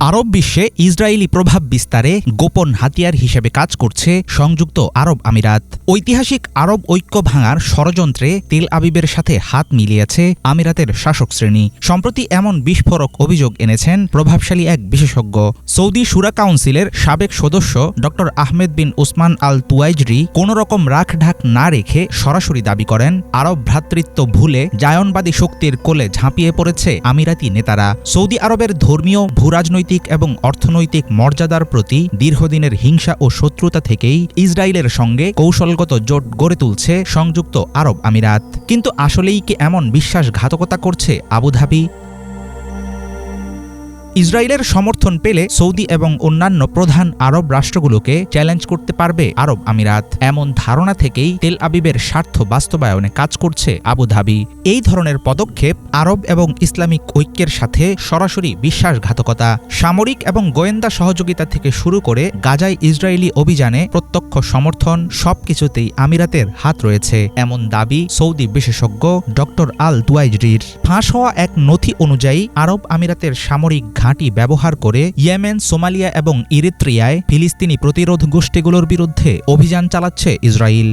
আরব বিশ্বে ইসরায়েলি প্রভাব বিস্তারে গোপন হাতিয়ার হিসেবে কাজ করছে সংযুক্ত আরব আমিরাত। ঐতিহাসিক আরব ঐক্য ভাঙার ষড়যন্ত্রে তেল আবিবের সাথে হাত মিলিয়েছে আমিরাতের শাসক শ্রেণী। সম্প্রতি এমন বিস্ফোরক অভিযোগ এনেছেন প্রভাবশালী এক বিশেষজ্ঞ। সৌদি শুরা কাউন্সিলের সাবেক সদস্য ড আহমেদ বিন উসমান আল তুয়াইজরি কোনোরকম রাখঢাক না রেখে সরাসরি দাবি করেন, আরব ভ্রাতৃত্ব ভুলে জায়নবাদী শক্তির কোলে ঝাঁপিয়ে পড়েছে আমিরাতি নেতারা। সৌদি আরবের ধর্মীয়, ভূরাজনৈতিক এবং অর্থনৈতিক মর্যাদার প্রতি দীর্ঘদিনের হিংসা ও শত্রুতা থেকেই ইসরায়েলের সঙ্গে কৌশলগত জোট গড়ে তুলছে সংযুক্ত আরব আমিরাত। কিন্তু আসলেই কি এমন বিশ্বাসঘাতকতা করছে আবুধাবি? ইসরায়েলের সমর্থন পেলে সৌদি এবং অন্যান্য প্রধান আরব রাষ্ট্রগুলোকে চ্যালেঞ্জ করতে পারবে আরব আমিরাত। এমন ধারণা থেকেই তেল আবিবের স্বার্থ বাস্তবায়নে কাজ করছে আবুধাবি। এই ধরনের পদক্ষেপ আরব এবং ইসলামিক ঐক্যের সাথে সরাসরি বিশ্বাসঘাতকতা। সামরিক এবং গোয়েন্দা সহযোগিতা থেকে শুরু করে গাজায় ইসরায়েলি অভিযানে প্রত্যক্ষ সমর্থন, সবকিছুতেই আমিরাতের হাত রয়েছে, এমন দাবি সৌদি বিশেষজ্ঞ ড আল তুয়াইজরির। ফাঁস হওয়া এক নথি অনুযায়ী আরব আমিরাতের সামরিক ঘাঁটি ব্যবহার করে ইয়েমেন, সোমালিয়া এবং ইরিত্রিয়ায় ফিলিস্তিনি প্রতিরোধ গোষ্ঠীগুলোর বিরুদ্ধে অভিযান চালাচ্ছে ইসরায়েল।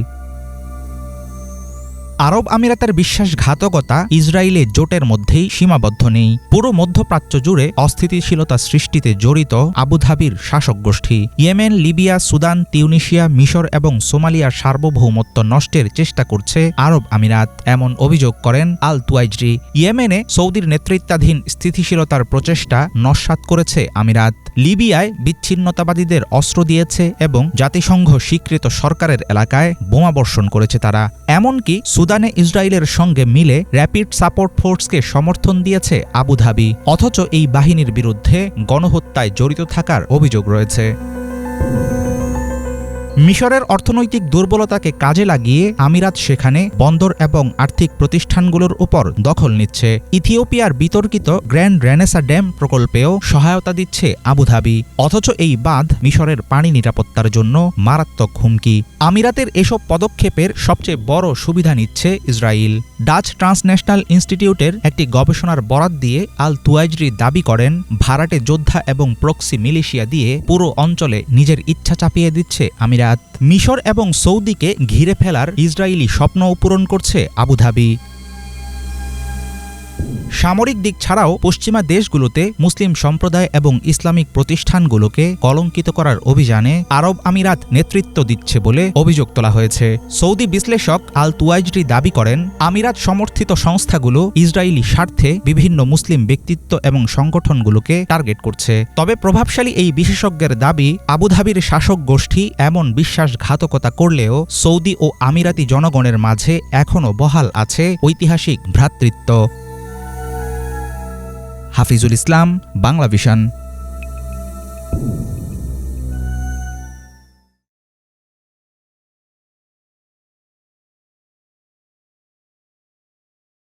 আরব আমিরাতের বিশ্বাসঘাতকতা ইসরায়েলের জোটের মধ্যেই সীমাবদ্ধ নেই। পুরো মধ্যপ্রাচ্য জুড়ে অস্থিতিশীলতা সৃষ্টিতে জড়িত আবুধাবির শাসক গোষ্ঠী। ইয়েমেন, লিবিয়া, সুদান, তিউনিশিয়া, মিশর এবং সোমালিয়ার সার্বভৌমত্ব নষ্টের চেষ্টা করছে আরব আমিরাত, এমন অভিযোগ করেন আল তুয়াইজরি। ইয়েমেনে সৌদির নেতৃত্বাধীন স্থিতিশীলতার প্রচেষ্টা নস্যাৎ করেছে আমিরাত। লিবিয়ায় বিচ্ছিন্নতাবাদীদের অস্ত্র দিয়েছে এবং জাতিসংঘ স্বীকৃত সরকারের এলাকায় বোমাবর্ষণ করেছে তারা। এমনকি সুদানে ইসরায়েলের সঙ্গে মিলে র্যাপিড সাপোর্ট ফোর্সকে সমর্থন দিয়েছে আবুধাবি। অথচ এই বাহিনীর বিরুদ্ধে গণহত্যায় জড়িত থাকার অভিযোগ রয়েছে। মিশরের অর্থনৈতিক দুর্বলতাকে কাজে লাগিয়ে আমিরাত সেখানে বন্দর এবং আর্থিক প্রতিষ্ঠানগুলোর উপর দখল নিচ্ছে। ইথিওপিয়ার বিতর্কিত গ্র্যান্ড রেনেসা ড্যাম প্রকল্পেও সহায়তা দিচ্ছে আবুধাবি। অথচ এই বাঁধ মিশরের পানি নিরাপত্তার জন্য মারাত্মক হুমকি। আমিরাতের এসব পদক্ষেপের সবচেয়ে বড় সুবিধা নিচ্ছে ইসরায়েল। ডাচ ট্রান্সন্যাশনাল ইনস্টিটিউটের একটি গবেষণার বরাত দিয়ে আল তুয়াইজরি দাবি করেন, ভাড়াটে যোদ্ধা এবং প্রক্সি মিলিশিয়া দিয়ে পুরো অঞ্চলে নিজের ইচ্ছা চাপিয়ে দিচ্ছে আমিরাত। মিশর এবং সৌদিকে ঘিরে ফেলার ইসরায়েলি স্বপ্নও পূরণ করছে আবুধাবি। সামরিক দিক ছাড়াও পশ্চিমা দেশগুলোতে মুসলিম সম্প্রদায় এবং ইসলামিক প্রতিষ্ঠানগুলোকে কলঙ্কিত করার অভিযানে আরব আমিরাত নেতৃত্ব দিচ্ছে বলে অভিযোগ তোলা হয়েছে। সৌদি বিশ্লেষক আল তুয়াইজরি দাবি করেন, আমিরাত সমর্থিত সংস্থাগুলো ইসরায়েলি স্বার্থে বিভিন্ন মুসলিম ব্যক্তিত্ব এবং সংগঠনগুলোকে টার্গেট করছে। তবে প্রভাবশালী এই বিশেষজ্ঞের দাবি, আবুধাবির শাসক গোষ্ঠী এমন বিশ্বাসঘাতকতা করলেও সৌদি ও আমিরাতি জনগণের মাঝে এখনও বহাল আছে ঐতিহাসিক ভ্রাতৃত্ব। হাফিজুল ইসলাম, বাংলা ভিশন।